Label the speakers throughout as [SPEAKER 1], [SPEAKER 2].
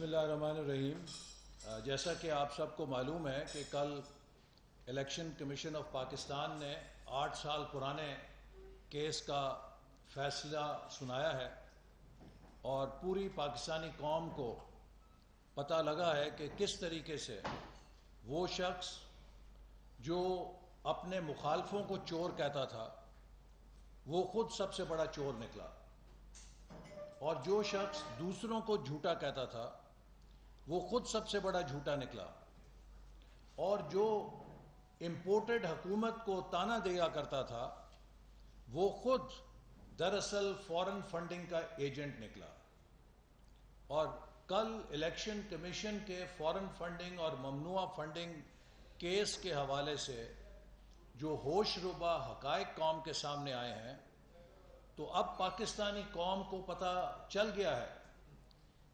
[SPEAKER 1] بسم اللہ الرحمن الرحیم۔ جیسا کہ آپ سب کو معلوم ہے کہ کل الیکشن کمیشن آف پاکستان نے 8 سال پرانے کیس کا فیصلہ سنایا ہے اور پوری پاکستانی قوم کو پتہ لگا ہے کہ کس طریقے سے وہ شخص جو اپنے مخالفوں کو چور کہتا تھا وہ خود سب سے بڑا چور نکلا، اور جو شخص دوسروں کو جھوٹا کہتا تھا وہ خود سب سے بڑا جھوٹا نکلا، اور جو امپورٹڈ حکومت کو تانا دیا کرتا تھا وہ خود دراصل فورن فنڈنگ کا ایجنٹ نکلا۔ اور کل الیکشن کمیشن کے فورن فنڈنگ اور ممنوعہ فنڈنگ کیس کے حوالے سے جو ہوش ربا حقائق قوم کے سامنے آئے ہیں، تو اب پاکستانی قوم کو پتہ چل گیا ہے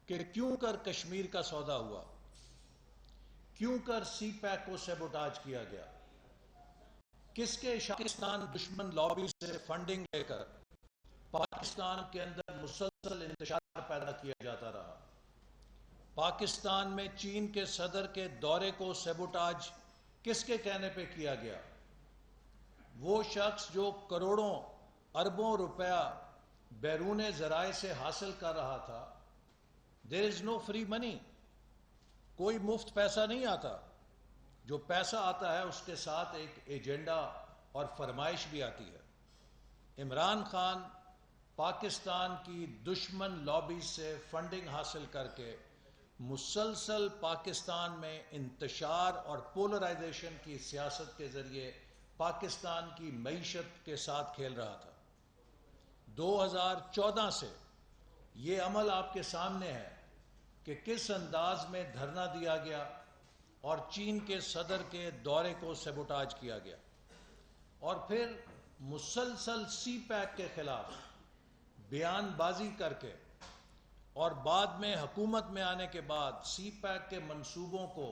[SPEAKER 1] کہ کیوں کر کشمیر کا سودا ہوا، کیوں کر سی پیک کو سیبوٹاج کیا گیا، کس کے پاکستان دشمن لابی سے فنڈنگ لے کر پاکستان کے اندر مسلسل انتشار پیدا کیا جاتا رہا، پاکستان میں چین کے صدر کے دورے کو سیبوٹاج کس کے کہنے پہ کیا گیا۔ وہ شخص جو کروڑوں اربوں روپیہ بیرون ذرائع سے حاصل کر رہا تھا، there is no free money، کوئی مفت پیسہ نہیں آتا، جو پیسہ آتا ہے اس کے ساتھ ایک ایجنڈا اور فرمائش بھی آتی ہے۔ عمران خان پاکستان کی دشمن لابی سے فنڈنگ حاصل کر کے مسلسل پاکستان میں انتشار اور پولرائزیشن کی سیاست کے ذریعے پاکستان کی معیشت کے ساتھ کھیل رہا تھا۔ 2014 سے یہ عمل آپ کے سامنے ہے کہ کس انداز میں دھرنا دیا گیا اور چین کے صدر کے دورے کو سیبوٹاج کیا گیا، اور پھر مسلسل سی پیک کے خلاف بیان بازی کر کے، اور بعد میں حکومت میں آنے کے بعد سی پیک کے منصوبوں کو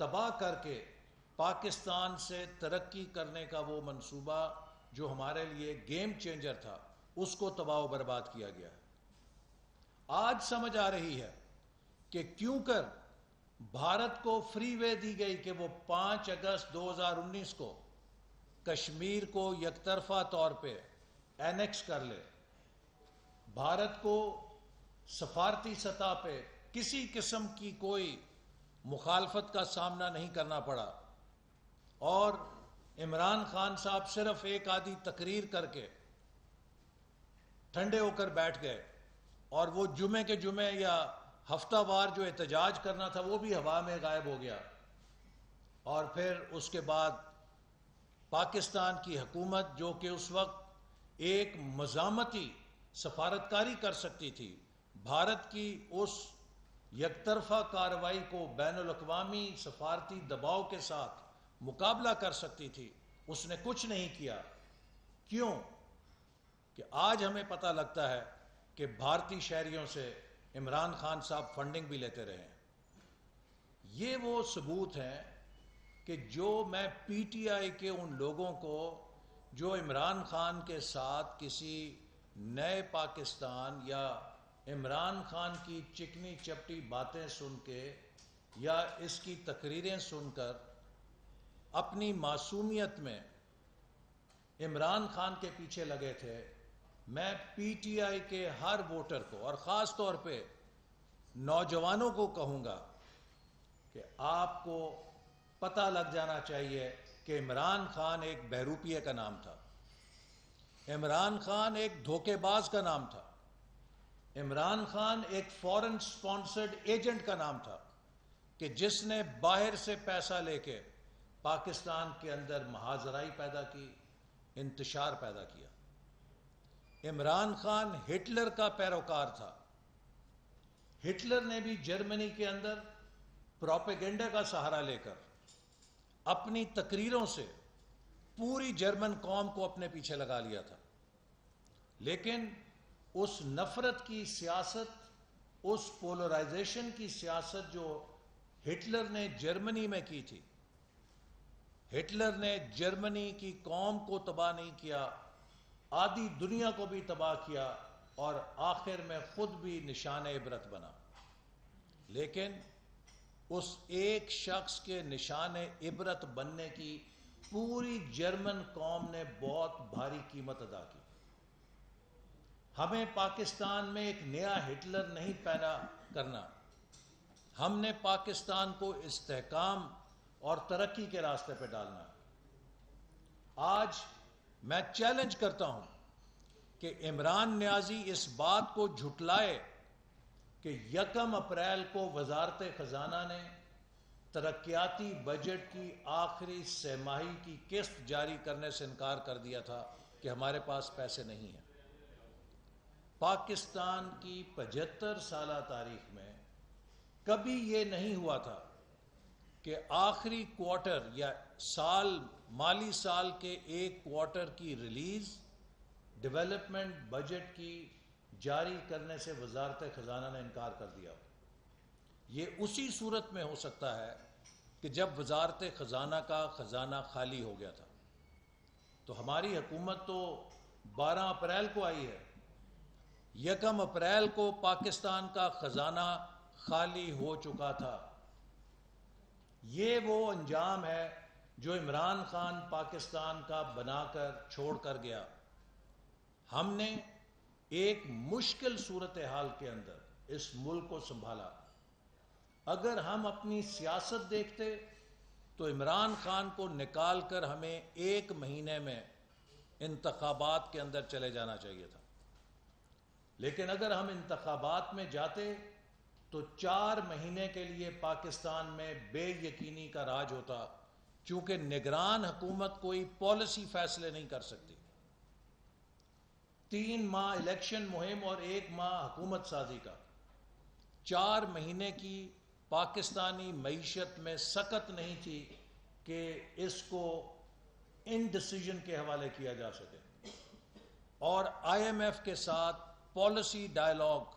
[SPEAKER 1] تباہ کر کے پاکستان سے ترقی کرنے کا وہ منصوبہ جو ہمارے لیے گیم چینجر تھا اس کو تباہ و برباد کیا گیا۔ آج سمجھ آ رہی ہے کہ کیوں کر بھارت کو فری وے دی گئی کہ وہ 5 اگست 2019 کو کشمیر کو یک طرفہ طور پہ اینیکس کر لے، بھارت کو سفارتی سطح پہ کسی قسم کی کوئی مخالفت کا سامنا نہیں کرنا پڑا، اور عمران خان صاحب صرف ایک آدھی تقریر کر کے ٹھنڈے ہو کر بیٹھ گئے، اور وہ جمعے کے جمعے یا ہفتہ وار جو احتجاج کرنا تھا وہ بھی ہوا میں غائب ہو گیا۔ اور پھر اس کے بعد پاکستان کی حکومت جو کہ اس وقت ایک مزاحمتی سفارتکاری کر سکتی تھی، بھارت کی اس یک طرفہ کارروائی کو بین الاقوامی سفارتی دباؤ کے ساتھ مقابلہ کر سکتی تھی، اس نے کچھ نہیں کیا۔ کیوں کہ آج ہمیں پتہ لگتا ہے کہ بھارتی شہریوں سے عمران خان صاحب فنڈنگ بھی لیتے رہے ہیں۔ یہ وہ ثبوت ہیں کہ جو میں پی ٹی آئی کے ان لوگوں کو جو عمران خان کے ساتھ کسی نئے پاکستان یا عمران خان کی چکنی چپٹی باتیں سن کے یا اس کی تقریریں سن کر اپنی معصومیت میں عمران خان کے پیچھے لگے تھے، میں پی ٹی آئی کے ہر ووٹر کو اور خاص طور پہ نوجوانوں کو کہوں گا کہ آپ کو پتہ لگ جانا چاہیے کہ عمران خان ایک بہروپیے کا نام تھا، عمران خان ایک دھوکے باز کا نام تھا، عمران خان ایک فورن سپانسرڈ ایجنٹ کا نام تھا کہ جس نے باہر سے پیسہ لے کے پاکستان کے اندر مہاجرائی پیدا کی، انتشار پیدا کیا۔ عمران خان ہٹلر کا پیروکار تھا، ہٹلر نے بھی جرمنی کے اندر پروپیگنڈا کا سہارا لے کر اپنی تقریروں سے پوری جرمن قوم کو اپنے پیچھے لگا لیا تھا، لیکن اس نفرت کی سیاست، اس پولرائزیشن کی سیاست جو ہٹلر نے جرمنی میں کی تھی، ہٹلر نے جرمنی کی قوم کو تباہ نہیں کیا، آدھی دنیا کو بھی تباہ کیا، اور آخر میں خود بھی نشان عبرت بنا۔ لیکن اس ایک شخص کے نشان عبرت بننے کی پوری جرمن قوم نے بہت بھاری قیمت ادا کی۔ ہمیں پاکستان میں ایک نیا ہٹلر نہیں پیدا کرنا، ہم نے پاکستان کو استحکام اور ترقی کے راستے پہ ڈالنا۔ آج میں چیلنج کرتا ہوں کہ عمران نیازی اس بات کو جھٹلائے کہ 1 اپریل کو وزارت خزانہ نے ترقیاتی بجٹ کی آخری سہ ماہی کی قسط جاری کرنے سے انکار کر دیا تھا کہ ہمارے پاس پیسے نہیں ہیں۔ پاکستان کی 75 سالہ تاریخ میں کبھی یہ نہیں ہوا تھا کہ آخری کوارٹر یا مالی سال کے ایک کوارٹر کی ریلیز ڈیولپمنٹ بجٹ کی جاری کرنے سے وزارت خزانہ نے انکار کر دیا۔ یہ اسی صورت میں ہو سکتا ہے کہ جب وزارت خزانہ کا خزانہ خالی ہو گیا تھا۔ تو ہماری حکومت تو 12 اپریل کو آئی ہے، 1 اپریل کو پاکستان کا خزانہ خالی ہو چکا تھا۔ یہ وہ انجام ہے جو عمران خان پاکستان کا بنا کر چھوڑ کر گیا۔ ہم نے ایک مشکل صورتحال کے اندر اس ملک کو سنبھالا۔ اگر ہم اپنی سیاست دیکھتے تو عمران خان کو نکال کر ہمیں 1 مہینے میں انتخابات کے اندر چلے جانا چاہیے تھا، لیکن اگر ہم انتخابات میں جاتے تو 4 مہینے کے لیے پاکستان میں بے یقینی کا راج ہوتا، چونکہ نگران حکومت کوئی پالیسی فیصلے نہیں کر سکتی۔ 3 ماہ الیکشن مہم اور 1 ماہ حکومت سازی کا، 4 مہینے کی پاکستانی معیشت میں سکت نہیں تھی کہ اس کو انڈیسیژن کے حوالے کیا جا سکے، اور IMF کے ساتھ پالیسی ڈائلاگ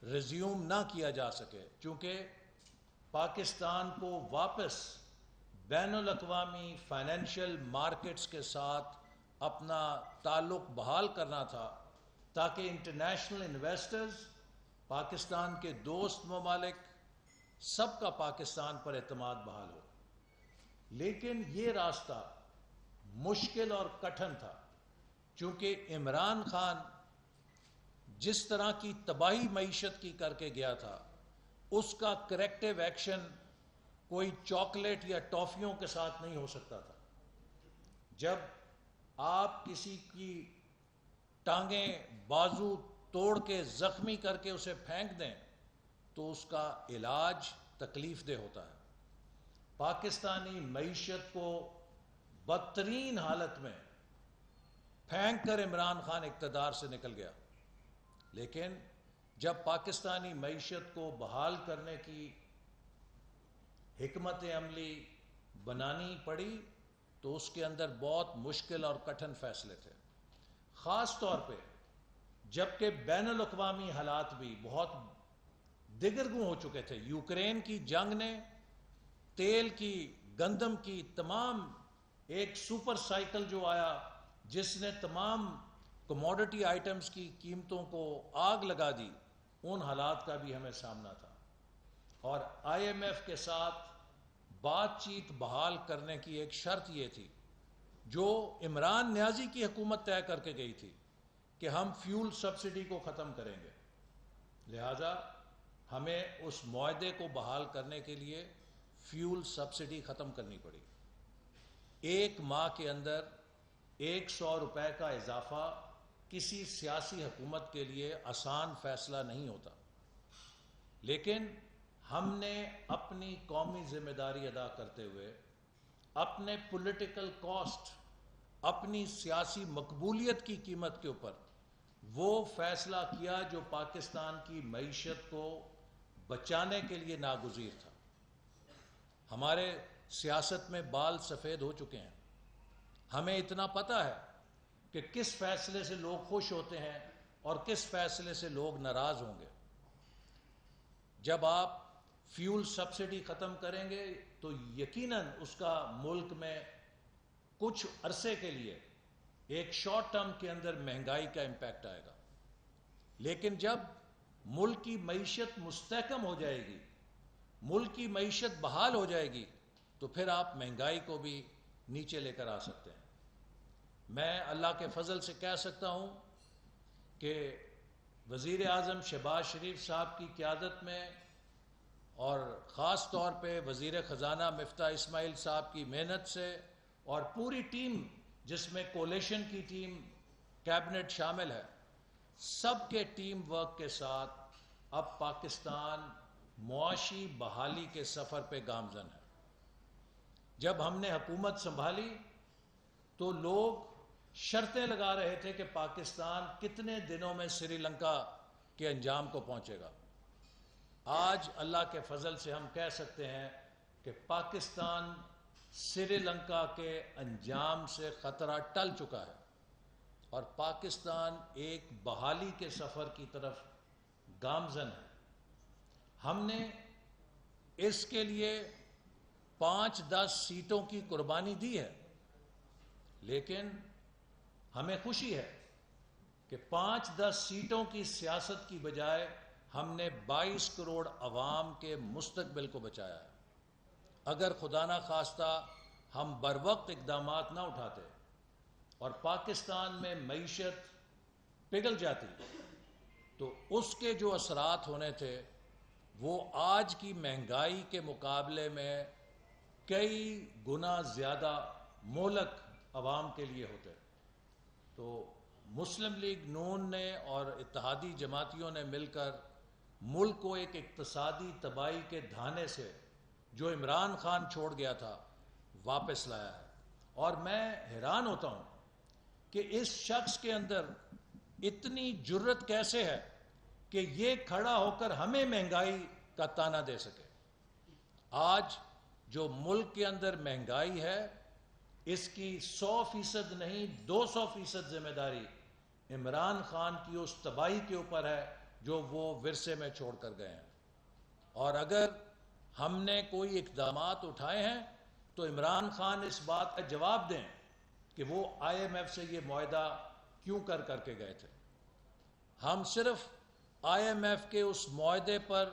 [SPEAKER 1] ریزیوم نہ کیا جا سکے، چونکہ پاکستان کو واپس بین الاقوامی فائنینشیل مارکیٹس کے ساتھ اپنا تعلق بحال کرنا تھا، تاکہ انٹرنیشنل انویسٹرز، پاکستان کے دوست ممالک، سب کا پاکستان پر اعتماد بحال ہو۔ لیکن یہ راستہ مشکل اور کٹھن تھا، چونکہ عمران خان جس طرح کی تباہی معیشت کی کر کے گیا تھا، اس کا کریکٹیو ایکشن کوئی چاکلیٹ یا ٹافیوں کے ساتھ نہیں ہو سکتا تھا۔ جب آپ کسی کی ٹانگیں بازو توڑ کے زخمی کر کے اسے پھینک دیں تو اس کا علاج تکلیف دہ ہوتا ہے۔ پاکستانی معیشت کو بدترین حالت میں پھینک کر عمران خان اقتدار سے نکل گیا، لیکن جب پاکستانی معیشت کو بحال کرنے کی حکمت عملی بنانی پڑی تو اس کے اندر بہت مشکل اور کٹھن فیصلے تھے، خاص طور پہ جبکہ بین الاقوامی حالات بھی بہت دگرگوں ہو چکے تھے۔ یوکرین کی جنگ نے تیل کی، گندم کی تمام ایک سپر سائیکل جو آیا جس نے تمام کموڈٹی آئٹمز کی قیمتوں کو آگ لگا دی، ان حالات کا بھی ہمیں سامنا تھا، اور IMF کے ساتھ بات چیت بحال کرنے کی ایک شرط یہ تھی جو عمران نیازی کی حکومت طے کر کے گئی تھی کہ ہم فیول سبسڈی کو ختم کریں گے۔ لہذا ہمیں اس معاہدے کو بحال کرنے کے لیے فیول سبسڈی ختم کرنی پڑی۔ 1 ماہ کے اندر 100 روپے کا اضافہ کسی سیاسی حکومت کے لیے آسان فیصلہ نہیں ہوتا، لیکن ہم نے اپنی قومی ذمہ داری ادا کرتے ہوئے اپنے پولیٹیکل کاسٹ، اپنی سیاسی مقبولیت کی قیمت کے اوپر وہ فیصلہ کیا جو پاکستان کی معیشت کو بچانے کے لیے ناگزیر تھا۔ ہمارے سیاست میں بال سفید ہو چکے ہیں، ہمیں اتنا پتہ ہے کہ کس فیصلے سے لوگ خوش ہوتے ہیں اور کس فیصلے سے لوگ ناراض ہوں گے۔ جب آپ فیول سبسڈی ختم کریں گے تو یقیناً اس کا ملک میں کچھ عرصے کے لیے ایک شارٹ ٹرم کے اندر مہنگائی کا امپیکٹ آئے گا، لیکن جب ملک کی معیشت مستحکم ہو جائے گی ملک کی معیشت بحال ہو جائے گی تو پھر آپ مہنگائی کو بھی نیچے لے کر آ سکتے ہیں۔ میں اللہ کے فضل سے کہہ سکتا ہوں کہ وزیر اعظم شہباز شریف صاحب کی قیادت میں اور خاص طور پہ وزیر خزانہ مفتاح اسماعیل صاحب کی محنت سے اور پوری ٹیم جس میں کولیشن کی ٹیم کیبنٹ شامل ہے، سب کے ٹیم ورک کے ساتھ اب پاکستان معاشی بحالی کے سفر پہ گامزن ہے۔ جب ہم نے حکومت سنبھالی تو لوگ شرطیں لگا رہے تھے کہ پاکستان کتنے دنوں میں سری لنکا کے انجام کو پہنچے گا۔ آج اللہ کے فضل سے ہم کہہ سکتے ہیں کہ پاکستان سری لنکا کے انجام سے خطرہ ٹل چکا ہے اور پاکستان ایک بحالی کے سفر کی طرف گامزن ہے۔ ہم نے اس کے لیے 5-10 سیٹوں کی قربانی دی ہے، لیکن ہمیں خوشی ہے کہ 5-10 سیٹوں کی سیاست کی بجائے ہم نے 22 کروڑ عوام کے مستقبل کو بچایا ہے۔ اگر خدا نہ خواستہ ہم بروقت اقدامات نہ اٹھاتے اور پاکستان میں معیشت پگھل جاتی تو اس کے جو اثرات ہونے تھے وہ آج کی مہنگائی کے مقابلے میں کئی گنا زیادہ مہلک عوام کے لیے ہوتے۔ تو مسلم لیگ نون نے اور اتحادی جماعتیوں نے مل کر ملک کو ایک اقتصادی تباہی کے دھانے سے جو عمران خان چھوڑ گیا تھا واپس لایا ہے۔ اور میں حیران ہوتا ہوں کہ اس شخص کے اندر اتنی جرت کیسے ہے کہ یہ کھڑا ہو کر ہمیں مہنگائی کا تانا دے سکے۔ آج جو ملک کے اندر مہنگائی ہے اس کی 100% نہیں 200% ذمہ داری عمران خان کی اس تباہی کے اوپر ہے جو وہ ورثے میں چھوڑ کر گئے ہیں۔ اور اگر ہم نے کوئی اقدامات اٹھائے ہیں تو عمران خان اس بات کا جواب دیں کہ وہ IMF سے یہ معاہدہ کیوں کر کے گئے تھے۔ ہم صرف IMF کے اس معاہدے پر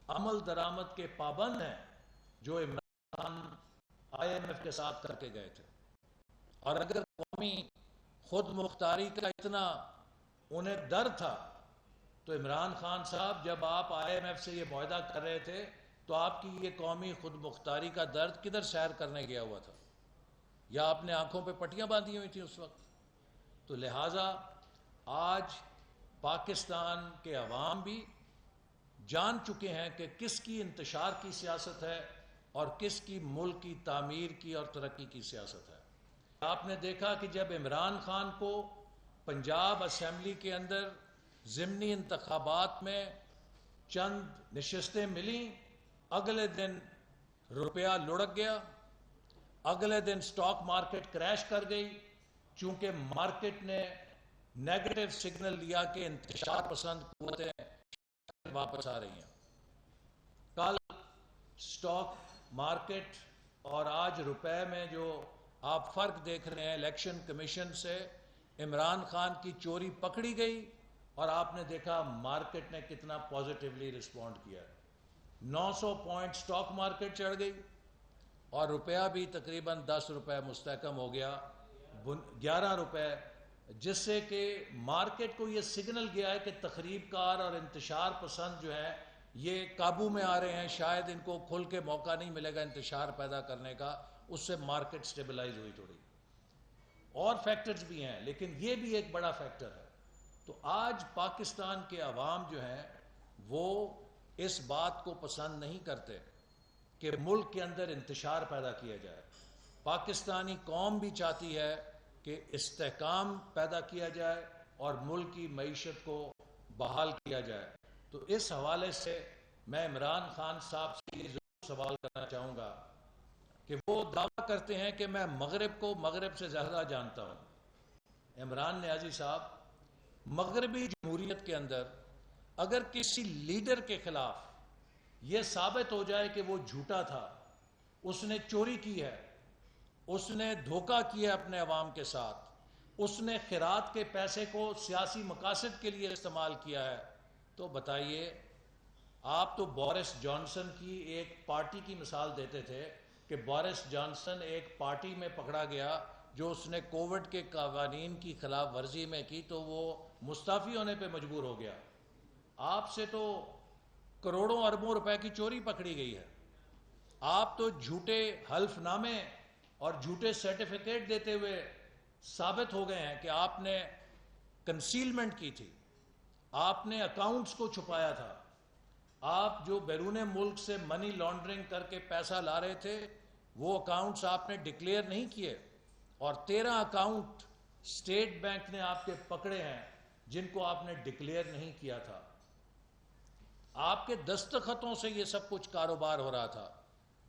[SPEAKER 1] عمل درآمد کے پابند ہیں جو عمران خان IMF کے ساتھ کر کے گئے تھے۔ اور اگر قومی خود مختاری کا اتنا انہیں ڈر تھا تو عمران خان صاحب جب آپ IMF سے یہ معاہدہ کر رہے تھے تو آپ کی یہ قومی خود مختاری کا درد کدھر سیر کرنے گیا ہوا تھا؟ یا آپ نے آنکھوں پہ پٹیاں باندھی ہوئی تھیں اس وقت؟ تو لہٰذا آج پاکستان کے عوام بھی جان چکے ہیں کہ کس کی انتشار کی سیاست ہے اور کس کی ملک کی تعمیر کی اور ترقی کی سیاست ہے۔ آپ نے دیکھا کہ جب عمران خان کو پنجاب اسمبلی کے اندر ضمنی انتخابات میں چند نشستیں ملیں، اگلے دن روپیہ لڑک گیا، اگلے دن سٹاک مارکیٹ کریش کر گئی، چونکہ مارکیٹ نے نیگیٹو سگنل لیا کہ انتشار پسند قوتیں واپس آ رہی ہیں۔ کل سٹاک مارکیٹ اور آج روپے میں جو آپ فرق دیکھ رہے ہیں، الیکشن کمیشن سے عمران خان کی چوری پکڑی گئی اور آپ نے دیکھا مارکیٹ نے کتنا پازیٹیولی رسپونڈ کیا ہے۔ 900 پوائنٹ سٹاک مارکیٹ چڑھ گئی اور روپیہ بھی تقریباً 10 روپے مستحکم ہو گیا، 11 روپے، جس سے کہ مارکیٹ کو یہ سگنل گیا ہے کہ تخریب کار اور انتشار پسند جو ہے یہ قابو میں آ رہے ہیں، شاید ان کو کھل کے موقع نہیں ملے گا انتشار پیدا کرنے کا۔ اس سے مارکیٹ سٹیبلائز ہوئی تھوڑی۔ اور فیکٹرز بھی ہیں لیکن یہ بھی ایک بڑا فیکٹر ہے۔ تو آج پاکستان کے عوام جو ہیں وہ اس بات کو پسند نہیں کرتے کہ ملک کے اندر انتشار پیدا کیا جائے۔ پاکستانی قوم بھی چاہتی ہے کہ استحکام پیدا کیا جائے اور ملک کی معیشت کو بحال کیا جائے۔ تو اس حوالے سے میں عمران خان صاحب سے یہ ضرور سوال کرنا چاہوں گا کہ وہ دعویٰ کرتے ہیں کہ میں مغرب کو مغرب سے زیادہ جانتا ہوں۔ عمران نیازی صاحب، مغربی جمہوریت کے اندر اگر کسی لیڈر کے خلاف یہ ثابت ہو جائے کہ وہ جھوٹا تھا، اس نے چوری کی ہے، اس نے دھوکہ کیا اپنے عوام کے ساتھ، اس نے خیرات کے پیسے کو سیاسی مقاصد کے لیے استعمال کیا ہے، تو بتائیے آپ تو بورس جانسن کی ایک پارٹی کی مثال دیتے تھے کہ بورس جانسن ایک پارٹی میں پکڑا گیا جو اس نے کووڈ کے قوانین کی خلاف ورزی میں کی تو وہ مستعفی ہونے پہ مجبور ہو گیا. آپ سے تو کروڑوں اربوں روپے کی چوری پکڑی گئی ہے. آپ تو جھوٹے حلف نامے اور جھوٹے سرٹیفکیٹ دیتے ہوئے ثابت ہو گئے ہیں کہ آپ نے کنسیلمنٹ کی تھی, آپ نے اکاؤنٹس کو چھپایا تھا, آپ جو بیرون ملک سے منی لانڈرنگ کر کے پیسہ لا رہے تھے وہ اکاؤنٹس آپ نے ڈکلیئر نہیں کیے, اور 13 اکاؤنٹ اسٹیٹ بینک نے آپ کے پکڑے ہیں جن کو آپ نے ڈکلیئر نہیں کیا تھا. آپ کے دستخطوں سے یہ سب کچھ کاروبار ہو رہا تھا.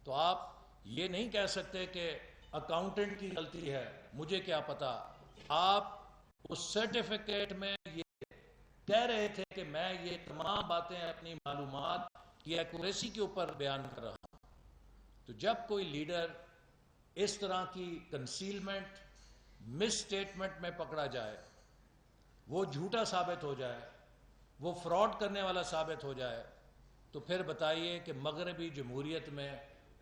[SPEAKER 1] تو آپ یہ نہیں کہہ سکتے کہ اکاؤنٹنٹ کی غلطی ہے, مجھے کیا پتا. آپ اس سرٹیفکیٹ میں یہ کہہ رہے تھے کہ میں یہ تمام باتیں اپنی معلومات کی ایکوریسی کے اوپر بیان کر رہا ہوں. تو جب کوئی لیڈر اس طرح کی کنسیلمنٹ مس اسٹیٹمنٹ میں پکڑا جائے, وہ جھوٹا ثابت ہو جائے, وہ فراڈ کرنے والا ثابت ہو جائے, تو پھر بتائیے کہ مغربی جمہوریت میں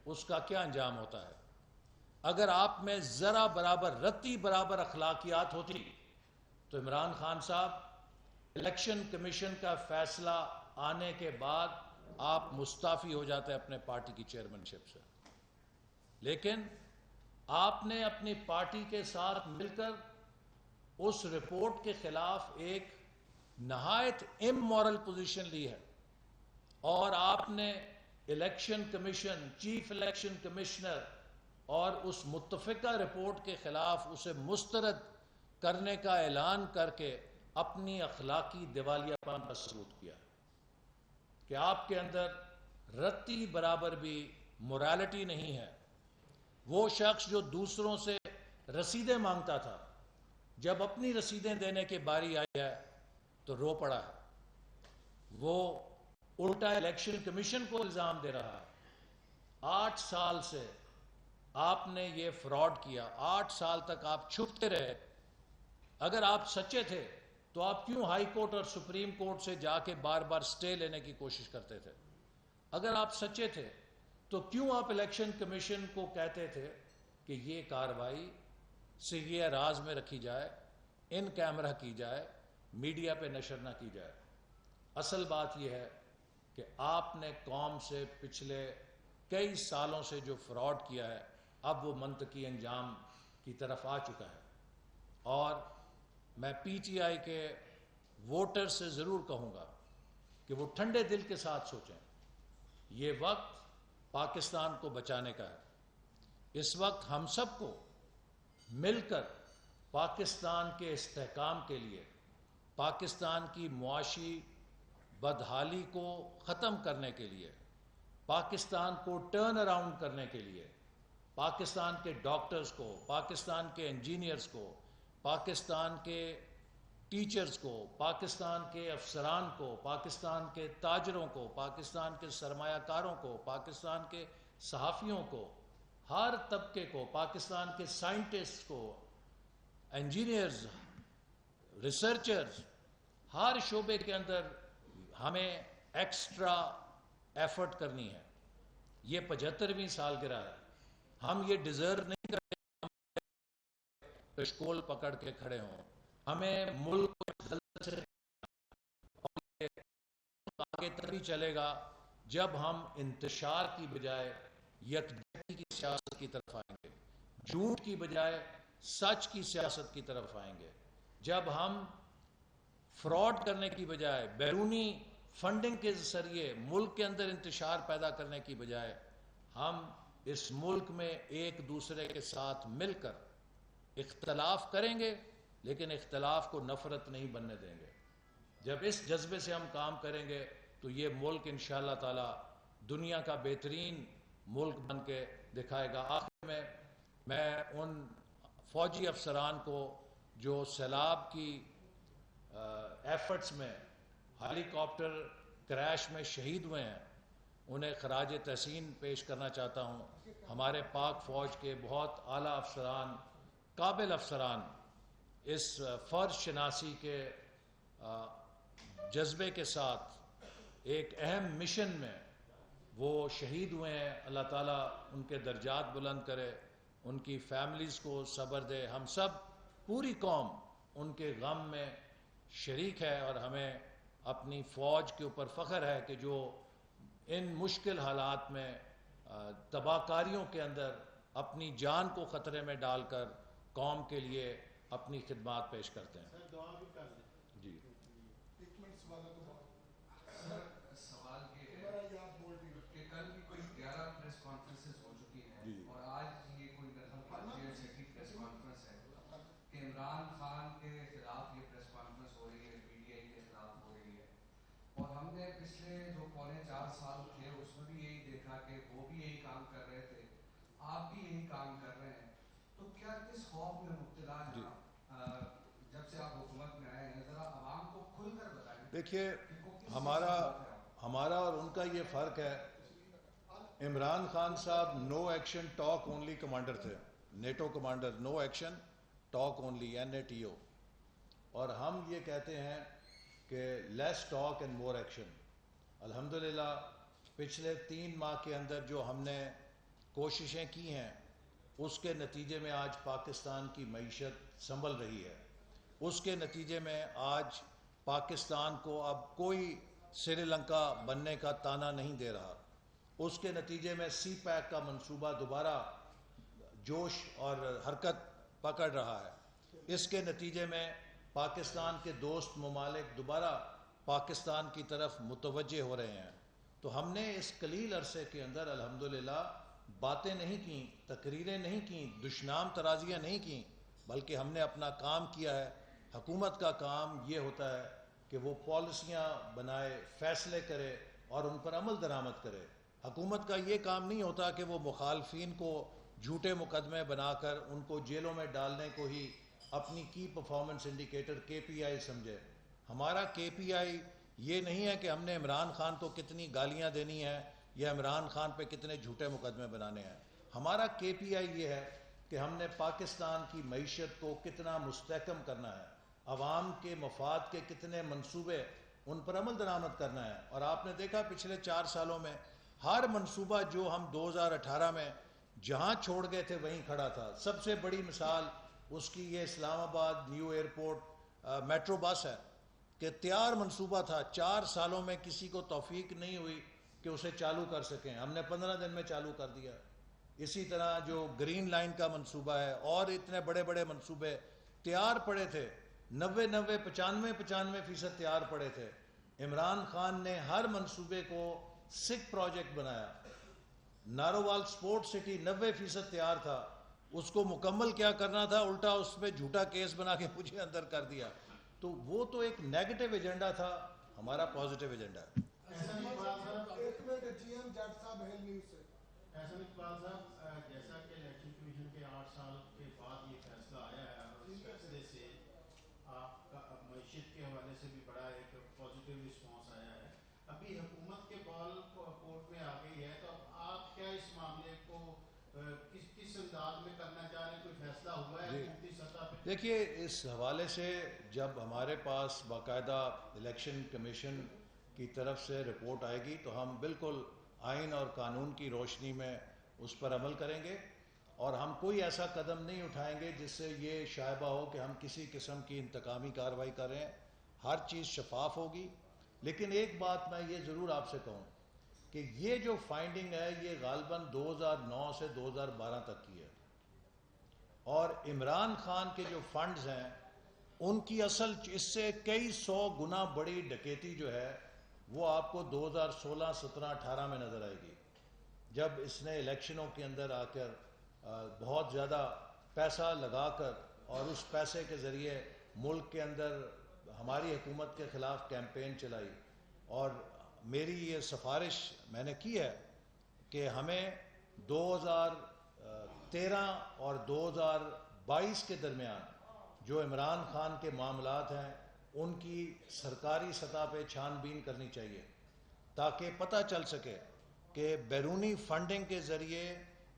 [SPEAKER 1] اس کا کیا انجام ہوتا ہے. اگر آپ میں ذرا برابر رتی برابر اخلاقیات ہوتی تو عمران خان صاحب الیکشن کمیشن کا فیصلہ آنے کے بعد آپ مستعفی ہو جاتے اپنے پارٹی کی چیئرمین شپ سے. لیکن آپ نے اپنی پارٹی کے ساتھ مل کر اس رپورٹ کے خلاف ایک نہایت امورل پوزیشن لی ہے, اور آپ نے election commission, chief election commissioner اور اس متفقہ رپورٹ کے خلاف اسے مسترد کرنے کا اعلان کر کے اپنی اخلاقی دیوالیہ پن کا ثبوت کیا کہ آپ کے اندر رتی برابر بھی مورالٹی نہیں ہے. وہ شخص جو دوسروں سے رسیدیں مانگتا تھا, جب اپنی رسیدیں دینے کی باری آئی ہے تو رو پڑا ہے. وہ الٹا الیکشن کمیشن کو الزام دے رہا ہے. 8 سال سے آپ نے یہ فراڈ کیا, 8 سال تک آپ چھپتے رہے. اگر آپ سچے تھے تو آپ کیوں ہائی کورٹ اور سپریم کورٹ سے جا کے بار بار سٹے لینے کی کوشش کرتے تھے؟ اگر آپ سچے تھے تو کیوں آپ الیکشن کمیشن کو کہتے تھے کہ یہ کارروائی سیگے راز میں رکھی جائے, ان کیمرہ کی جائے, میڈیا پہ نشر نہ کی جائے؟ اصل بات یہ ہے کہ آپ نے قوم سے پچھلے کئی سالوں سے جو فراڈ کیا ہے اب وہ منطقی انجام کی طرف آ چکا ہے. اور میں پی ٹی آئی کے ووٹر سے ضرور کہوں گا کہ وہ ٹھنڈے دل کے ساتھ سوچیں. یہ وقت پاکستان کو بچانے کا ہے. اس وقت ہم سب کو مل کر پاکستان کے استحکام کے لیے, پاکستان کی معاشی بدحالی کو ختم کرنے کے لیے, پاکستان کو ٹرن اراؤنڈ کرنے کے لیے, پاکستان کے ڈاکٹرز کو, پاکستان کے انجینئرز کو, پاکستان کے ٹیچرز کو, پاکستان کے افسران کو, پاکستان کے تاجروں کو, پاکستان کے سرمایہ کاروں کو, پاکستان کے صحافیوں کو, ہر طبقے کو, پاکستان کے سائنٹسٹ کو, انجینئرز, ریسرچرز, ہر شعبے کے اندر ہمیں ایکسٹرا ایفرٹ کرنی ہے. یہ 75ویں سالگرہ ہے. ہم یہ ڈیزرو نہیں کرتے کشکول پکڑ کے کھڑے ہوں. ہمیں ملک کو آگے تبھی چلے گا جب ہم انتشار کی بجائے یکجہتی کی سیاست کی طرف آئیں گے, جھوٹ کی بجائے سچ کی سیاست کی طرف آئیں گے, جب ہم فراڈ کرنے کی بجائے بیرونی فنڈنگ کے ذریعے ملک کے اندر انتشار پیدا کرنے کی بجائے ہم اس ملک میں ایک دوسرے کے ساتھ مل کر اختلاف کریں گے لیکن اختلاف کو نفرت نہیں بننے دیں گے. جب اس جذبے سے ہم کام کریں گے تو یہ ملک انشاءاللہ تعالی دنیا کا بہترین ملک بن کے دکھائے گا. آخر میں ان فوجی افسران کو جو سیلاب کی ایفرٹس میں ہیلی کاپٹر کریش میں شہید ہوئے ہیں انہیں خراج تحسین پیش کرنا چاہتا ہوں. ہمارے پاک فوج کے بہت اعلیٰ افسران, قابل افسران اس فرض شناسی کے جذبے کے ساتھ ایک اہم مشن میں وہ شہید ہوئے ہیں. اللہ تعالیٰ ان کے درجات بلند کرے, ان کی فیملیز کو صبر دے. ہم سب پوری قوم ان کے غم میں شریک ہے, اور ہمیں اپنی فوج کے اوپر فخر ہے کہ جو ان مشکل حالات میں تباہ کاریوں کے اندر اپنی جان کو خطرے میں ڈال کر قوم کے لیے اپنی خدمات پیش کرتے ہیں. جی
[SPEAKER 2] سوال یہ ہے کہ کل بھی کوئی 11 پریس کانفرنسز ہو چکی ہیں اور آج یہ کوئی چھٹی پریس کانفرنس ہے کہ عمران خان کے خلاف یہ پریس کانفرنس ہو رہی ہے, پی ٹی آئی کے خلاف ہو رہی ہے. اور ہم نے پچھلے جو 4.25 سال تھے اس میں بھی یہی دیکھا کہ وہ بھی یہی کام کر رہے تھے, آپ بھی یہی کام کر رہے ہیں. تو کیا کس خوف میں مبتلا ہیں آپ جب سے آپ حکومت میں آئے ہیں؟ ذرا عوام کو کھل کر بتائیں.
[SPEAKER 1] دیکھیے, ہمارا اور ان کا یہ فرق ہے. عمران خان صاحب no action talk only commander تھے, NATO commander, no action talk only, NATO. اور ہم یہ کہتے ہیں کہ let's talk and more action. الحمدللہ پچھلے 3 ماہ کے اندر جو ہم نے کوششیں کی ہیں اس کے نتیجے میں آج پاکستان کی معیشت سنبھل رہی ہے. اس کے نتیجے میں آج پاکستان کو اب کوئی سری لنکا بننے کا تانا نہیں دے رہا. اس کے نتیجے میں سی پیک کا منصوبہ دوبارہ جوش اور حرکت پکڑ رہا ہے. اس کے نتیجے میں پاکستان کے دوست ممالک دوبارہ پاکستان کی طرف متوجہ ہو رہے ہیں. تو ہم نے اس قلیل عرصے کے اندر الحمدللہ باتیں نہیں کیں, تقریریں نہیں کیں, دشنام ترازیاں نہیں کیں, بلکہ ہم نے اپنا کام کیا ہے. حکومت کا کام یہ ہوتا ہے کہ وہ پالیسیاں بنائے, فیصلے کرے اور ان پر عمل درآمد کرے. حکومت کا یہ کام نہیں ہوتا کہ وہ مخالفین کو جھوٹے مقدمے بنا کر ان کو جیلوں میں ڈالنے کو ہی اپنی کی پرفارمنس انڈیکیٹر KPI سمجھے. ہمارا KPI یہ نہیں ہے کہ ہم نے عمران خان کو کتنی گالیاں دینی ہیں یا عمران خان پہ کتنے جھوٹے مقدمے بنانے ہیں. ہمارا KPI یہ ہے کہ ہم نے پاکستان کی معیشت کو کتنا مستحکم کرنا ہے, عوام کے مفاد کے کتنے منصوبے ان پر عمل درآمد کرنا ہے. اور آپ نے دیکھا پچھلے 4 سالوں میں ہر منصوبہ جو ہم 2018 میں جہاں چھوڑ گئے تھے وہیں کھڑا تھا. سب سے بڑی مثال اس کی یہ اسلام آباد نیو ایئرپورٹ میٹرو بس ہے کہ تیار منصوبہ تھا, 4 سالوں میں کسی کو توفیق نہیں ہوئی کہ اسے چالو کر سکیں. ہم نے 15 دن میں چالو کر دیا. اسی طرح جو گرین لائن کا منصوبہ ہے اور اتنے بڑے بڑے منصوبے تیار پڑے تھے, 95% تیار پڑے تھے. عمران خان نے ہر منصوبے کو سکھ پروجیکٹ بنایا. نارووال سپورٹ سٹی 90% تیار تھا, اس کو مکمل کیا کرنا تھا, الٹا اس پہ جھوٹا کیس بنا کے مجھے اندر کر دیا. تو وہ تو ایک نیگیٹو ایجنڈا تھا, ہمارا پازیٹیو ایجنڈا ہے.
[SPEAKER 3] احسن اقبال صاحب, جیسا کہ الیکشن کمیشن کے 8 سال کے بعد یہ فیصلہ آیا ہے اور اس فیصلے سے آپ کا معیشت کے حوالے سے بھی بڑا ایک پازیٹیو رسپانس آیا ہے. ابھی حکومت کے بال کورٹ میں آ گئی ہے, تو آپ کیا اس معاملے کو کس انداز میں کرنا چاہ رہے ہیں؟ کوئی فیصلہ ہوا ہے حکومتی سطح پہ؟
[SPEAKER 1] دیکھیے, اس حوالے سے جب ہمارے پاس باقاعدہ الیکشن کمیشن کی طرف سے رپورٹ آئے گی تو ہم بالکل آئین اور قانون کی روشنی میں اس پر عمل کریں گے, اور ہم کوئی ایسا قدم نہیں اٹھائیں گے جس سے یہ شائبہ ہو کہ ہم کسی قسم کی انتقامی کارروائی کر رہے ہیں. ہر چیز شفاف ہوگی. لیکن ایک بات میں یہ ضرور آپ سے کہوں کہ یہ جو فائنڈنگ ہے یہ غالباً 2009 سے 2012 تک کی ہے, اور عمران خان کے جو فنڈز ہیں ان کی اصل اس سے کئی 100 گنا بڑی ڈکیتی جو ہے وہ آپ کو 2016, 17, 18 میں نظر آئے گی, جب اس نے الیکشنوں کے اندر آ کر بہت زیادہ پیسہ لگا کر اور اس پیسے کے ذریعے ملک کے اندر ہماری حکومت کے خلاف کیمپین چلائی. اور میری یہ سفارش میں نے کی ہے کہ ہمیں 2013 اور 2022 کے درمیان جو عمران خان کے معاملات ہیں ان کی سرکاری سطح پہ چھان بین کرنی چاہیے, تاکہ پتہ چل سکے کہ بیرونی فنڈنگ کے ذریعے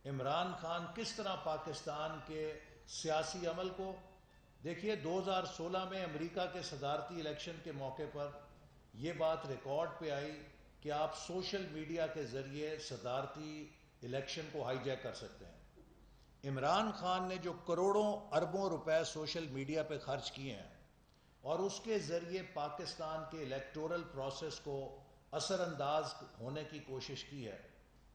[SPEAKER 1] عمران خان کس طرح پاکستان کے سیاسی عمل کو. دیکھیے 2016 میں امریکہ کے صدارتی الیکشن کے موقع پر یہ بات ریکارڈ پہ آئی کہ آپ سوشل میڈیا کے ذریعے صدارتی الیکشن کو ہائی جیک کر سکتے ہیں۔ عمران خان نے جو کروڑوں اربوں روپے سوشل میڈیا پہ خرچ کیے ہیں اور اس کے ذریعے پاکستان کے الیکٹورل پروسیس کو اثر انداز ہونے کی کوشش کی ہے،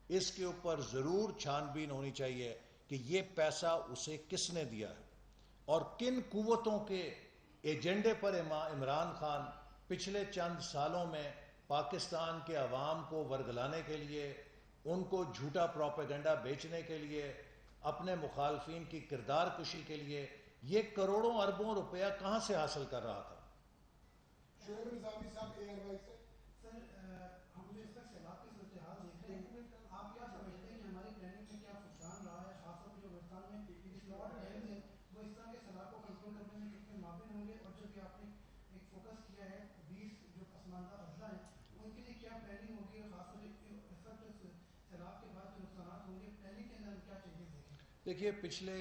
[SPEAKER 1] اس کے اوپر ضرور چھان بین ہونی چاہیے کہ یہ پیسہ اسے کس نے دیا ہے اور کن قوتوں کے ایجنڈے پر عمران خان پچھلے چند سالوں میں پاکستان کے عوام کو ورگلانے کے لیے، ان کو جھوٹا پروپیگنڈا بیچنے کے لیے، اپنے مخالفین کی کردار کشی کے لیے یہ کروڑوں اربوں روپیہ کہاں سے حاصل کر رہا تھا۔
[SPEAKER 4] شعیب نظامی صاحب اے آر وائی سے
[SPEAKER 5] سر ہم جو اس تک سیلاب کی صورتحال دیکھ رہے ہیں، آپ کیا سمجھتے ہیں کہ ہماری پلاننگ میں کیا فقدان رہا ہے، خاص طور پہ جو بلوچستان میں اسلام ڈیمز ہیں وہ اس طرح کے سیلاب کو کنٹرول کرنے میں کتنے معاون ہوں گے، اور جو کہ آپ نے ایک فوکس کیا ہے 20 جو پسماندہ اضلاع ہیں ان کے لیے کیا پلاننگ ہوگی، اور خاص طور پہ اس وقت سیلاب کے بعد جو نقصانات ہوں گے پلاننگ کے اندر کیا چینجز دیکھیں؟
[SPEAKER 1] دیکھیے پچھلے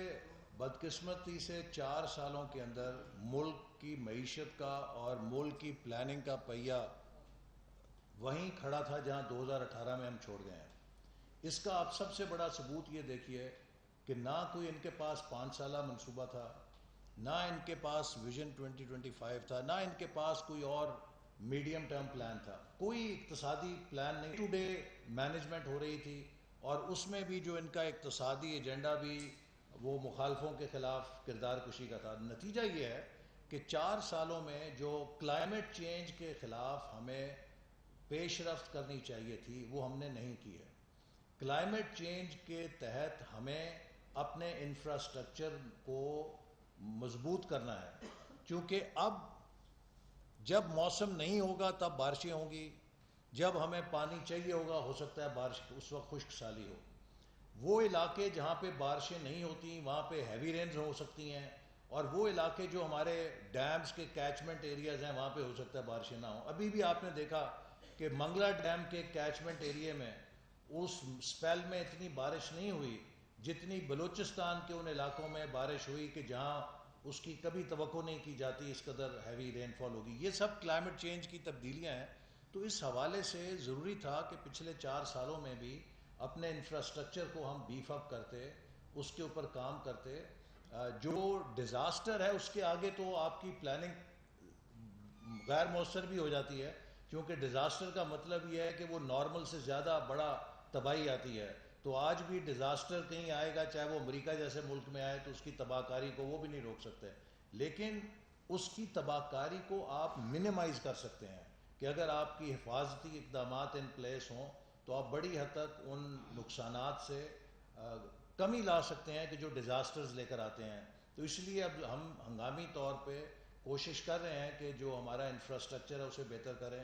[SPEAKER 1] بدقسمتی سے 4 سالوں کے اندر ملک کی معیشت کا اور ملک کی پلاننگ کا پہیہ وہیں کھڑا تھا جہاں 2018 میں ہم چھوڑ گئے ہیں۔ اس کا آپ سب سے بڑا ثبوت یہ دیکھیے کہ نہ کوئی ان کے پاس 5 سالہ منصوبہ تھا، نہ ان کے پاس ویژن 2025 تھا، نہ ان کے پاس کوئی اور میڈیم ٹرم پلان تھا، کوئی اقتصادی پلان نہیں۔ ٹو ڈے مینجمنٹ ہو رہی تھی اور اس میں بھی جو ان کا اقتصادی ایجنڈا بھی وہ مخالفوں کے خلاف کردار کشی کا تھا۔ نتیجہ یہ ہے کہ 4 سالوں میں جو کلائمیٹ چینج کے خلاف ہمیں پیش رفت کرنی چاہیے تھی وہ ہم نے نہیں کی ہے۔ کلائمیٹ چینج کے تحت ہمیں اپنے انفراسٹرکچر کو مضبوط کرنا ہے، کیونکہ اب جب موسم نہیں ہوگا تب بارشیں ہوں گی، جب ہمیں پانی چاہیے ہوگا ہو سکتا ہے بارش اس وقت خشک سالی ہو۔ وہ علاقے جہاں پہ بارشیں نہیں ہوتی وہاں پہ ہیوی رینز ہو سکتی ہیں، اور وہ علاقے جو ہمارے ڈیمز کے کیچمنٹ ایریاز ہیں وہاں پہ ہو سکتا ہے بارشیں نہ ہوں۔ ابھی بھی آپ نے دیکھا کہ منگلا ڈیم کے کیچمنٹ ایریے میں اس سپیل میں اتنی بارش نہیں ہوئی جتنی بلوچستان کے ان علاقوں میں بارش ہوئی کہ جہاں اس کی کبھی توقع نہیں کی جاتی اس قدر ہیوی رین فال ہوگی۔ یہ سب کلائمیٹ چینج کی تبدیلیاں ہیں۔ تو اس حوالے سے ضروری تھا کہ پچھلے 4 سالوں میں بھی اپنے انفراسٹرکچر کو ہم بیف اپ کرتے، اس کے اوپر کام کرتے۔ جو ڈیزاسٹر ہے اس کے آگے تو آپ کی پلاننگ غیر مؤثر بھی ہو جاتی ہے، کیونکہ ڈیزاسٹر کا مطلب یہ ہے کہ وہ نارمل سے زیادہ بڑا تباہی آتی ہے۔ تو آج بھی ڈیزاسٹر کہیں آئے گا، چاہے وہ امریکہ جیسے ملک میں آئے، تو اس کی تباہ کاری کو وہ بھی نہیں روک سکتے، لیکن اس کی تباہ کاری کو آپ منیمائز کر سکتے ہیں کہ اگر آپ کی حفاظتی اقدامات ان پلیس ہوں تو آپ بڑی حد تک ان نقصانات سے کمی لا سکتے ہیں کہ جو ڈیزاسٹرز لے کر آتے ہیں۔ تو اس لیے اب ہم ہنگامی طور پہ کوشش کر رہے ہیں کہ جو ہمارا انفراسٹرکچر ہے اسے بہتر کریں۔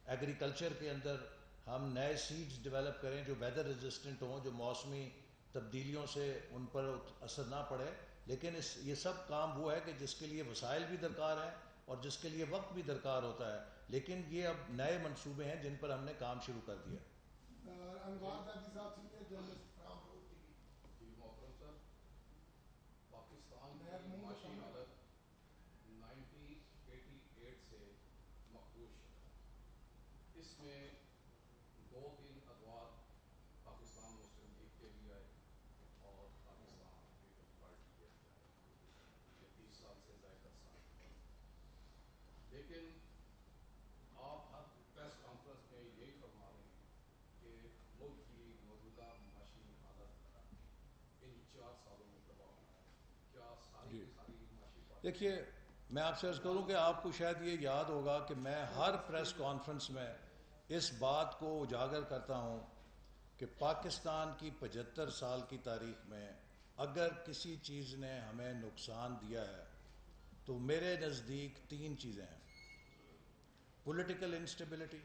[SPEAKER 1] ایگریکلچر کے اندر ہم نئے سیڈز ڈیولپ کریں جو ویدر ریزسٹنٹ ہوں، جو موسمی تبدیلیوں سے ان پر اثر نہ پڑے۔ لیکن یہ سب کام وہ ہے کہ جس کے لیے وسائل بھی درکار ہیں اور جس کے لیے وقت بھی درکار ہوتا ہے، لیکن یہ اب نئے منصوبے ہیں جن پر ہم نے کام شروع کر دیا۔
[SPEAKER 4] انوار دادی صاحب senior journalist from road TV وی۔
[SPEAKER 6] جی محترم سر، پاکستان کی معاشی حالت 1988 سے مخدوش ہے۔ اس میں 2-3 ادوار پاکستان مسلم لیگ کے بھی آئے اور پاکستان پیپلز پارٹی کے بھی آئے، یہ 30 سال سے زائد عرصہ۔ لیکن آپ ہر پریس کانفرنس میں یہی فرما رہے ہیں کہ ملک کی موجودہ معاشی حالت ان 4 سالوں میں تباہ ہونا ہے۔ کیا ساری کی ساری معاشی پالیسی؟
[SPEAKER 1] دیکھیے میں آپ سے عرض کروں کہ آپ کو شاید یہ یاد ہوگا کہ میں ہر پریس کانفرنس میں اس بات کو اجاگر کرتا ہوں کہ پاکستان کی 75 سال کی تاریخ میں اگر کسی چیز نے ہمیں نقصان دیا ہے تو میرے نزدیک 3 چیزیں ہیں: political instability,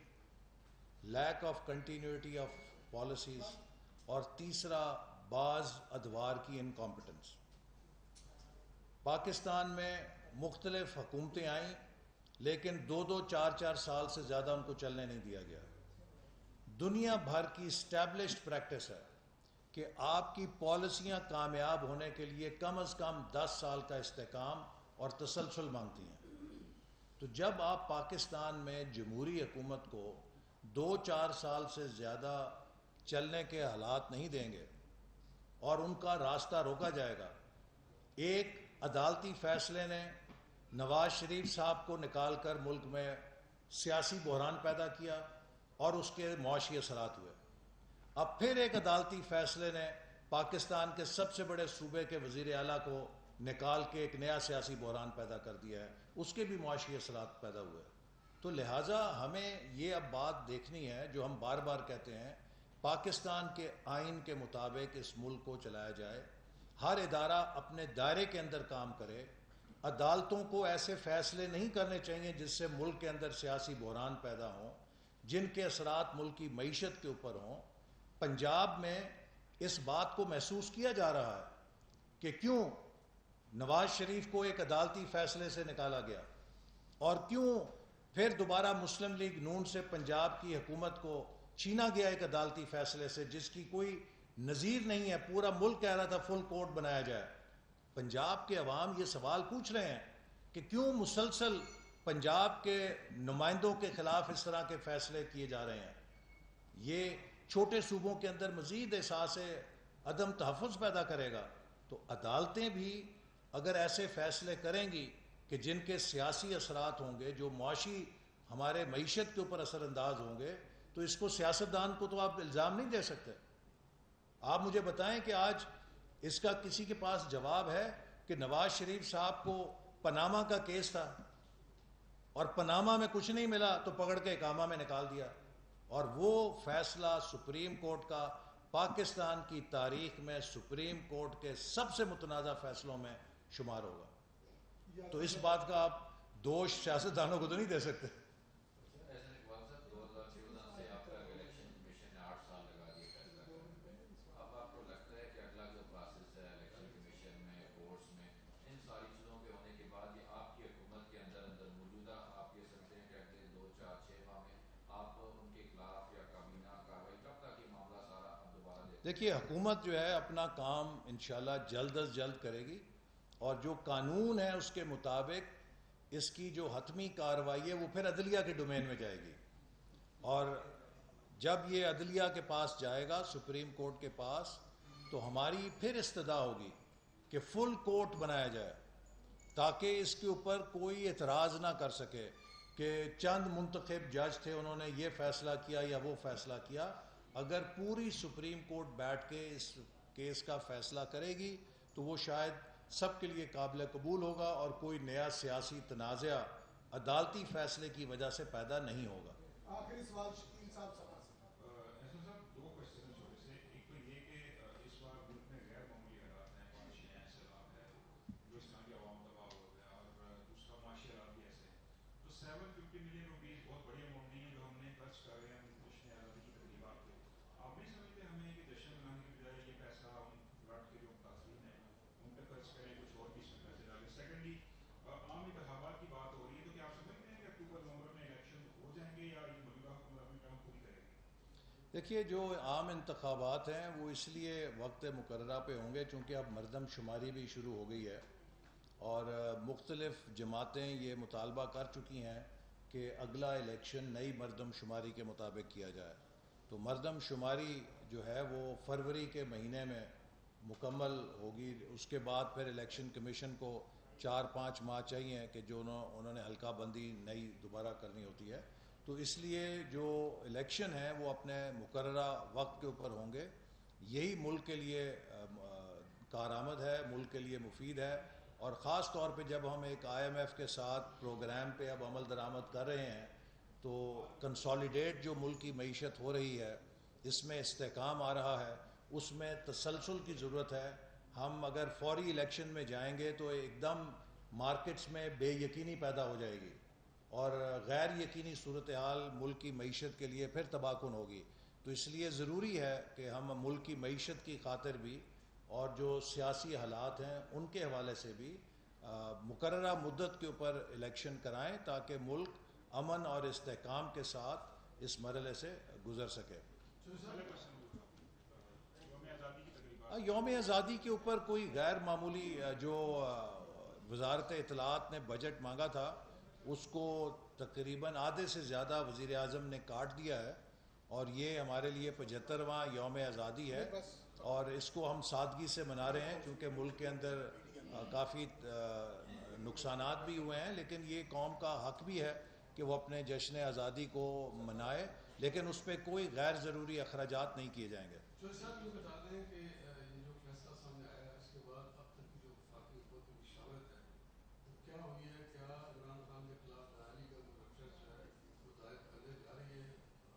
[SPEAKER 1] lack of continuity of policies, اور تیسرا بعض ادوار کی انکمپٹنس۔ پاکستان میں مختلف حکومتیں آئیں لیکن 2-2 4-4 سال سے زیادہ ان کو چلنے نہیں دیا گیا۔ دنیا بھر کی اسٹیبلشڈ پریکٹس ہے کہ آپ کی پالیسیاں کامیاب ہونے کے لیے کم از کم 10 سال کا استحکام اور تسلسل مانگتی ہیں۔ تو جب آپ پاکستان میں جمہوری حکومت کو 2-4 سال سے زیادہ چلنے کے حالات نہیں دیں گے اور ان کا راستہ روکا جائے گا. ایک عدالتی فیصلے نے نواز شریف صاحب کو نکال کر ملک میں سیاسی بحران پیدا کیا اور اس کے معاشی اثرات ہوئے. اب پھر ایک عدالتی فیصلے نے پاکستان کے سب سے بڑے صوبے کے وزیر اعلیٰ کو نکال کے ایک نیا سیاسی بحران پیدا کر دیا ہے, اس کے بھی معاشی اثرات پیدا ہوئے. تو لہٰذا ہمیں یہ اب بات دیکھنی ہے جو ہم بار بار کہتے ہیں, پاکستان کے آئین کے مطابق اس ملک کو چلایا جائے, ہر ادارہ اپنے دائرے کے اندر کام کرے. عدالتوں کو ایسے فیصلے نہیں کرنے چاہیے جس سے ملک کے اندر سیاسی بحران پیدا ہوں, جن کے اثرات ملک کی معیشت کے اوپر ہوں. پنجاب میں اس بات کو محسوس کیا جا رہا ہے کہ کیوں نواز شریف کو ایک عدالتی فیصلے سے نکالا گیا اور کیوں پھر دوبارہ مسلم لیگ نون سے پنجاب کی حکومت کو چھینا گیا ایک عدالتی فیصلے سے جس کی کوئی نظیر نہیں ہے. پورا ملک کہہ رہا تھا فل کورٹ بنایا جائے. پنجاب کے عوام یہ سوال پوچھ رہے ہیں کہ کیوں مسلسل پنجاب کے نمائندوں کے خلاف اس طرح کے فیصلے کیے جا رہے ہیں. یہ چھوٹے صوبوں کے اندر مزید احساس عدم تحفظ پیدا کرے گا. تو عدالتیں بھی اگر ایسے فیصلے کریں گی کہ جن کے سیاسی اثرات ہوں گے, جو معاشی ہمارے معیشت کے اوپر اثر انداز ہوں گے, تو اس کو سیاستدان کو تو آپ الزام نہیں دے سکتے. آپ مجھے بتائیں کہ آج اس کا کسی کے پاس جواب ہے کہ نواز شریف صاحب کو پاناما کا کیس تھا اور پاناما میں کچھ نہیں ملا تو پکڑ کے اقامہ میں نکال دیا, اور وہ فیصلہ سپریم کورٹ کا پاکستان کی تاریخ میں سپریم کورٹ کے سب سے متنازع فیصلوں میں شمار ہوگا. تو اس بات کا آپ دوش سیاستدانوں کو تو نہیں دے سکتے.
[SPEAKER 7] احسن اقبال صاحب 2014 سے آپ کا الیکشن کمیشن نے 8 سال لگا دیے فیصلہ کرنے میں. اب آپ کو لگتا ہے کہ اگلا جو پروسیس ہے الیکشن کمیشن میں, کورٹس میں, ان ساری چیزوں کے ہونے کے بعد یہ آپ کی حکومت کے اندر موجودہ آپ یہ سمجھتے ہیں کہ اگلے 2-4-6 ماہ میں آپ ان کے خلاف یا کابینہ کارروائی کب تک یہ معاملہ سارا اب دوبارہ
[SPEAKER 1] دیکھیے, حکومت جو ہے اپنا کام انشاءاللہ جلد از جلد کرے گی اور جو قانون ہے اس کے مطابق اس کی جو حتمی کارروائی ہے وہ پھر عدلیہ کے ڈومین میں جائے گی, اور جب یہ عدلیہ کے پاس جائے گا, سپریم کورٹ کے پاس, تو ہماری پھر استدعا ہوگی کہ فل کورٹ بنایا جائے تاکہ اس کے اوپر کوئی اعتراض نہ کر سکے کہ چند منتخب جج تھے انہوں نے یہ فیصلہ کیا یا وہ فیصلہ کیا. اگر پوری سپریم کورٹ بیٹھ کے اس کیس کا فیصلہ کرے گی تو وہ شاید سب کے لیے قابل قبول ہوگا اور کوئی نیا سیاسی تنازع عدالتی فیصلے کی وجہ سے پیدا نہیں ہوگا.
[SPEAKER 4] آخری سوال شکیل صاحب سے.
[SPEAKER 3] ایسا صاحب 2 کوشچن ہیں چھوٹے سے. ایک تو یہ کہ اس بار ملک میں غیر معمولی حالات ہیں, بارشیں ہیں, سیلاب ہے, جو اس طرح کے عوام تباہ ہو گیا, اور دوسرا معاشی حالات بھی ایسے ہیں. تو 750 ملین روپیز بہت بڑی اماؤنٹ نہیں ہے جو ہم نے خرچ کر رہے ہیں جشن آزادی کی تقریبات پہ. آپ نہیں سمجھتے ہمیں کہ جشن منانے کی بجائے یہ پیسہ ہم فلڈ کے جو متاثرین ہیں ان پہ خرچ کریں, کچھ اور بھی اس میں پیسے ڈالیں. سیکنڈلی, عام انتخابات کی بات ہو رہی ہے, تو کیا آپ سمجھتے ہیں کہ اکتوبر نومبر میں الیکشن ہو جائیں گے یا یہ موجودہ حکومت اپنی ٹرم پوری کرے گی؟
[SPEAKER 1] دیکھیے, جو عام انتخابات ہیں وہ اس لیے وقت مقررہ پہ ہوں گے چونکہ اب مردم شماری بھی شروع ہو گئی ہے اور مختلف جماعتیں یہ مطالبہ کر چکی ہیں کہ اگلا الیکشن نئی مردم شماری کے مطابق کیا جائے. تو مردم شماری جو ہے وہ فروری کے مہینے میں مکمل ہوگی. اس کے بعد پھر الیکشن کمیشن کو 4-5 ماہ چاہیے کہ جو انہوں نے حلقہ بندی نئی دوبارہ کرنی ہوتی ہے. تو اس لیے جو الیکشن ہے وہ اپنے مقررہ وقت کے اوپر ہوں گے. یہی ملک کے لیے کارآمد ہے, ملک کے لیے مفید ہے, اور خاص طور پہ جب ہم ایک IMF کے ساتھ پروگرام پہ اب عمل درآمد کر رہے ہیں تو کنسالیڈیٹ جو ملک کی معیشت ہو رہی ہے اس میں استحکام آ رہا ہے, اس میں تسلسل کی ضرورت ہے. ہم اگر فوری الیکشن میں جائیں گے تو ایک دم مارکیٹس میں بے یقینی پیدا ہو جائے گی اور غیر یقینی صورتحال ملک کی معیشت کے لیے پھر تباہ کن ہوگی. تو اس لیے ضروری ہے کہ ہم ملک کی معیشت کی خاطر بھی اور جو سیاسی حالات ہیں ان کے حوالے سے بھی مقررہ مدت کے اوپر الیکشن کرائیں تاکہ ملک امن اور استحکام کے ساتھ اس مرحلے سے گزر سکے. یوم آزادی کے اوپر کوئی غیر معمولی جو وزارت اطلاعات نے بجٹ مانگا تھا اس کو تقریباً آدھے سے زیادہ وزیر اعظم نے کاٹ دیا ہے، اور یہ ہمارے لیے 75واں یوم آزادی ہے، اور اس کو ہم سادگی سے منا رہے ہیں کیونکہ ملک کے اندر کافی نقصانات بھی ہوئے ہیں، لیکن یہ قوم کا حق بھی ہے کہ وہ اپنے جشن آزادی کو منائے، لیکن اس پہ کوئی غیر ضروری اخراجات نہیں کیے جائیں گے۔
[SPEAKER 6] چودھری صاحب یہ بتا دیں کہ یہ جو فیصلہ سامنے آیا ہے اس کے بعد اب تک کی جو وفاقی حکومت کی مشاورت ہے وہ کیا ہوئی ہے؟ کیا عمران خان کے خلاف بحالی کا ریفرنس جو ہے وہ دائر کرنے جا رہی ہے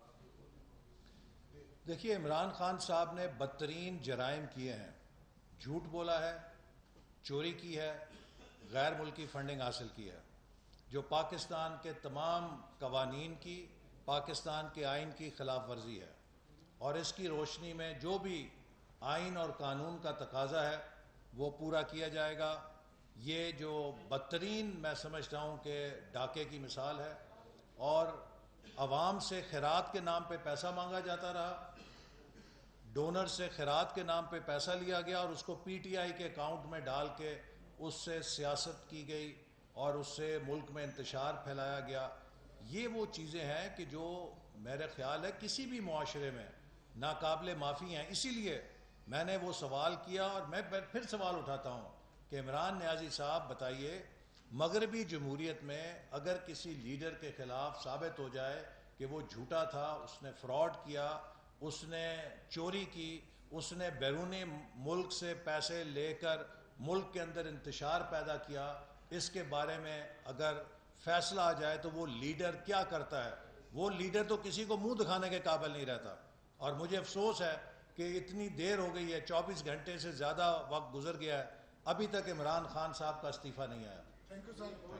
[SPEAKER 6] آپ کی حکومت؟
[SPEAKER 1] دیکھیے، عمران خان صاحب نے بدترین جرائم کیے ہیں، جھوٹ بولا ہے، چوری کی ہے، غیر ملکی فنڈنگ حاصل کی ہے، جو پاکستان کے تمام قوانین کی، پاکستان کے آئین کی خلاف ورزی ہے، اور اس کی روشنی میں جو بھی آئین اور قانون کا تقاضا ہے وہ پورا کیا جائے گا۔ یہ جو بدترین میں سمجھتا ہوں کہ ڈاکے کی مثال ہے، اور عوام سے خیرات کے نام پہ پیسہ مانگا جاتا رہا، ڈونر سے خیرات کے نام پہ پیسہ لیا گیا اور اس کو پی ٹی آئی کے اکاؤنٹ میں ڈال کے اس سے سیاست کی گئی اور اس سے ملک میں انتشار پھیلایا گیا۔ یہ وہ چیزیں ہیں کہ جو میرے خیال ہے کسی بھی معاشرے میں ناقابل معافی ہیں۔ اسی لیے میں نے وہ سوال کیا، اور میں پھر سوال اٹھاتا ہوں کہ عمران نیازی صاحب بتائیے، مغربی جمہوریت میں اگر کسی لیڈر کے خلاف ثابت ہو جائے کہ وہ جھوٹا تھا، اس نے فراڈ کیا، اس نے چوری کی، اس نے بیرونی ملک سے پیسے لے کر ملک کے اندر انتشار پیدا کیا، اس کے بارے میں اگر فیصلہ آ جائے تو وہ لیڈر کیا کرتا ہے؟ وہ لیڈر تو کسی کو منہ دکھانے کے قابل نہیں رہتا، اور مجھے افسوس ہے کہ اتنی دیر ہو گئی ہے، 24 گھنٹے سے زیادہ وقت گزر گیا ہے، ابھی تک عمران خان صاحب کا استعفیٰ نہیں آیا۔
[SPEAKER 4] Thank you sir.